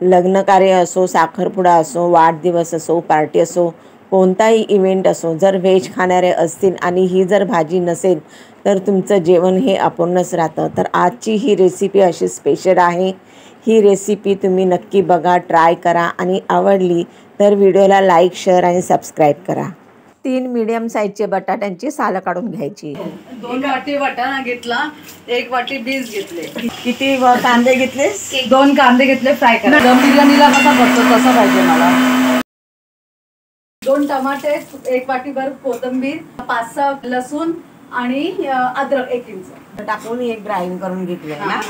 लग्नकार्य असो, साखरपुडा असो, वाढदिवस असो, पार्टी असो, कोणताही इव्हेंट असो, जर व्हेज खाणारे असतील आणि ही जर भाजी नसेल तर तुमचं जेवण हे अपूर्णच राहतं. तर आजची ही रेसिपी अशी स्पेशल आहे. ही रेसिपी तुम्ही नक्की बघा, ट्राय करा आणि आवडली तर व्हिडिओला लाईक, शेअर आणि सबस्क्राईब करा. 3 मीडियम साईजचे बटाट्यांची सालं काढून घ्यायची. 2 वाटी वाटाणा घेतला, 1 वाटी बीन्स घेतले. किती कांदे घेतलेस? 2 कांदे घेतले फ्राय करा. दम बिर्याणीला कसा बनतो तसा पाहिजे मला. 2 टमाटे, 1 वाटीभर कोथिंबीर, 5-6 लसूण आणि अद्रक 1 इंच टाकून एक ग्राइंड करून घेतले ना.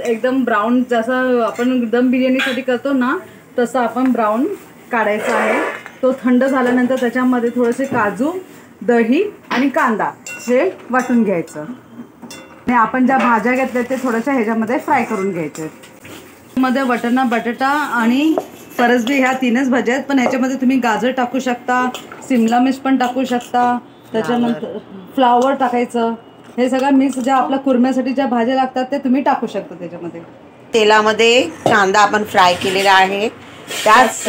एकदम ब्राऊन जसं आपण दम बिर्याणीसाठी करतो ना तसं आपण ब्राऊन काढायचा आहे. तो थंड झाल्यानंतर त्याच्यामध्ये थोडेसे काजू, दही आणि कांदा हे वाटून घ्यायचं. आणि आपण ज्या भाज्या घेतल्या ते थोड्याशा ह्याच्यामध्ये फ्राय करून घ्यायचे. मध्ये वाटाणा, बटाटा आणि फरसबी ह्या 3च भाज्या आहेत, पण ह्याच्यामध्ये तुम्ही गाजर टाकू शकता, सिमला मिर्च पण टाकू शकता, त्याच्यानंतर फ्लावर टाकायचं. हे सगळं मिक्स ज्या आपल्या कुर्म्यासाठी ज्या भाज्या लागतात ते तुम्ही टाकू शकता त्याच्यामध्ये. तेलामध्ये कांदा आपण फ्राय केलेला आहे, त्याच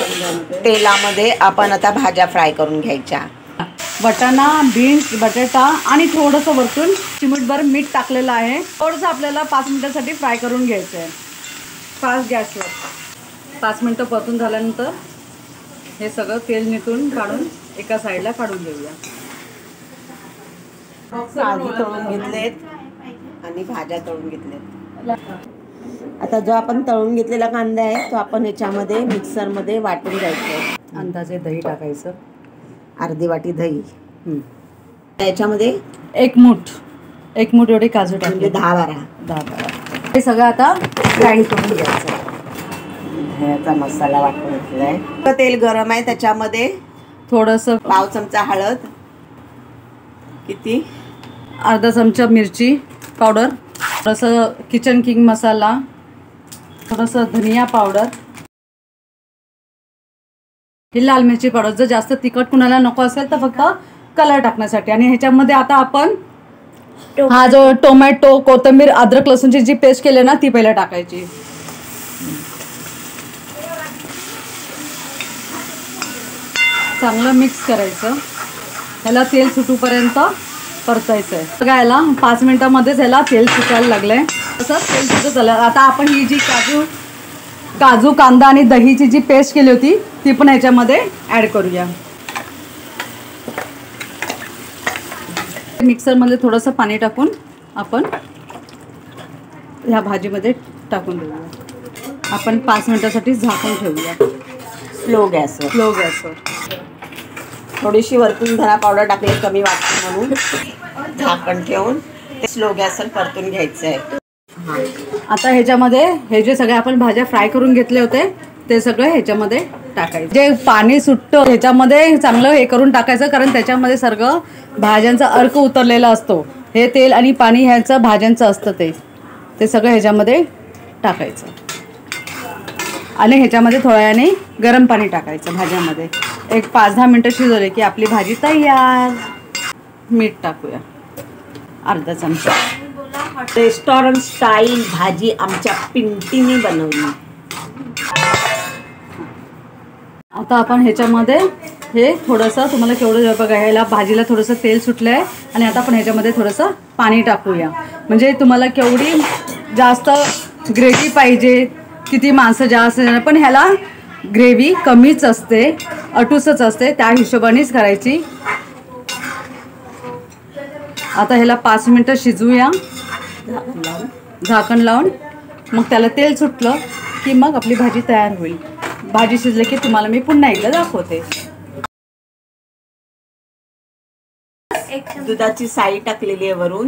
तेलामध्ये आपण आता भाज्या फ्राय करून घ्यायच्या. वाटाणा, बीन्स, बटाटा आणि थोडंसं वरतून चिमूटभर मीठ टाकलेलं आहे. थोडंसं आपल्याला 5 मिनिटासाठी फ्राय करून घ्यायचं आहे फास्ट गॅसवर. 5 मिनिटं परतून झाल्यानंतर हे सगळं तेल निथून काढून एका साईडला काढून घेऊया. काजू तळून घेतलेत आणि भाज्या तळून घेतलेत. आता जो आपण तळून घेतलेला कांदा आहे तो आपण याच्यामध्ये मिक्सरमध्ये वाटून घ्यायचं. अंदाजे दही टाकायचं, अर्धी वाटी दही. याच्यामध्ये 1 मूठ एवढे काजू टाकले, 10-12. हे सगळं आता ग्राइंड करून घ्यायचं. ह्याचा मसाला वाटून घेतलाय. तेल गरम आहे, त्याच्यामध्ये थोडंसं पाव चमचा हळद, किती अर्धा चमचा मिरची पावडर, थोडंसं किचन किंग मसाला, थोडंसं धनिया पावडर, ही लाल मिरची पावडर. जर जास्त तिखट कुणाला नको असेल तर फक्त कलर टाकण्यासाठी. आणि ह्याच्यामध्ये आता आपण हा जो टोमॅटो, कोथिंबीर, अद्रक लसूणची जी पेस्ट केली ना ती पहिला टाकायची. चांगलं मिक्स करायचं. ह्याला तेल सुटूपर्यंत परतायचं आहे. बघा याला 5 मिनिटामध्येच ह्याला तेल सुटायला लागलंय. तसं तेल सुटत झालं. आता आपण ही जी काजू, कांदा आणि दहीची जी पेस्ट केली होती ती पण ह्याच्यामध्ये ॲड करूया. मिक्सरमध्ये थोडंसं पाणी टाकून आपण ह्या भाजीमध्ये टाकून देऊया. आपण 5 मिनिटासाठी झाकून ठेवूया स्लो गॅसवर. थोडीशी वरतून धना पावडर टाकली कमी वाटते म्हणून झाकण ठेवून ते स्लो गॅसवर परतून घ्यायचं आहे. आता ह्याच्यामध्ये हे जे सगळे आपण भाज्या फ्राय करून घेतले होते ते सगळं ह्याच्यामध्ये टाकायचं. जे पाणी सुटतं ह्याच्यामध्ये चांगलं हे करून टाकायचं, कारण त्याच्यामध्ये सगळं भाज्यांचा अर्क उतरलेला असतो. हे तेल आणि पाणी ह्याचं भाज्यांचं असतं ते सगळं ह्याच्यामध्ये टाकायचं. आणि ह्याच्यामध्ये थोड्या वेळाने गरम पाणी टाकायचं भाज्यामध्ये. एक 5-10 मिनटं शिजवले की आपली भाजी तयार. मीठ टाकूया अर्धा चमचा. रेस्टॉरंट स्टाईल भाजी आमच्या पिंटीने बनवली. आता आपण ह्याच्यामध्ये हे थोडंसं तुम्हाला केवढं बघा, ह्याला भाजीला थोडंसं तेल सुटलं आहे. आणि आता आपण ह्याच्यामध्ये थोडंसं पाणी टाकूया. म्हणजे तुम्हाला केवढी जास्त ग्रेव्ही पाहिजे, किती माणसं जास्त, पण ह्याला ग्रेव्ही कमीच असते, अटूसच असते, त्या हिशोबानेच करायची. आता ह्याला 5 मिनिटं शिजवूया झाकण लावून. मग त्याला तेल सुटलं की मग आपली भाजी तयार होईल. भाजी शिजली की तुम्हाला मी पुन्हा एकदा दाखवते. दुधाची साई टाकलेली आहे वरून.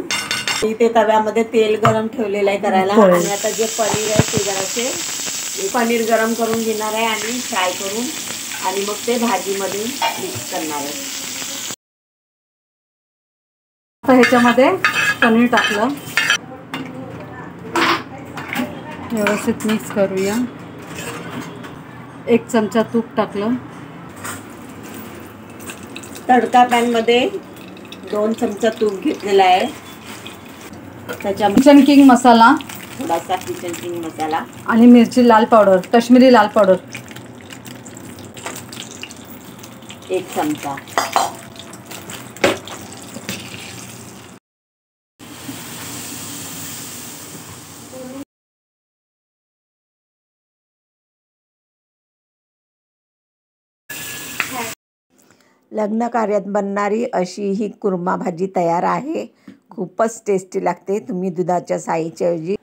इथे तव्यामध्ये तेल गरम ठेवलेलं आहे करायला. आणि आता जे पनीर आहे ते जरासे पनीर गरम करून घेणार आहे आणि फ्राय करून आणि मग ते भाजीमध्ये मिक्स करणार आहे. आता ह्याच्यामध्ये पनीर टाकलं, व्यवस्थित मिक्स करूया. 1 चमचा तूप टाकलं. तडका पॅनमध्ये 2 चमचा तूप घेतलेला आहे. त्याच्यामध्ये किचन किंग मसाला थोडासा किचन किंग मसाला आणि मिरची लाल पावडर, काश्मीरी लाल पावडर 1 चमचा. लग्न कार्यात बनणारी अशी ही कुर्मा भाजी तयार आहे. खूपच टेस्टी लागते. तुम्ही दुधाच्या साईच्या ऐवजी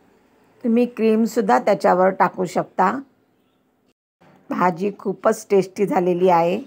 तुम्ही क्रीमसुद्धा त्याच्यावर टाकू शकता. भाजी खूपच टेस्टी झालेली आहे.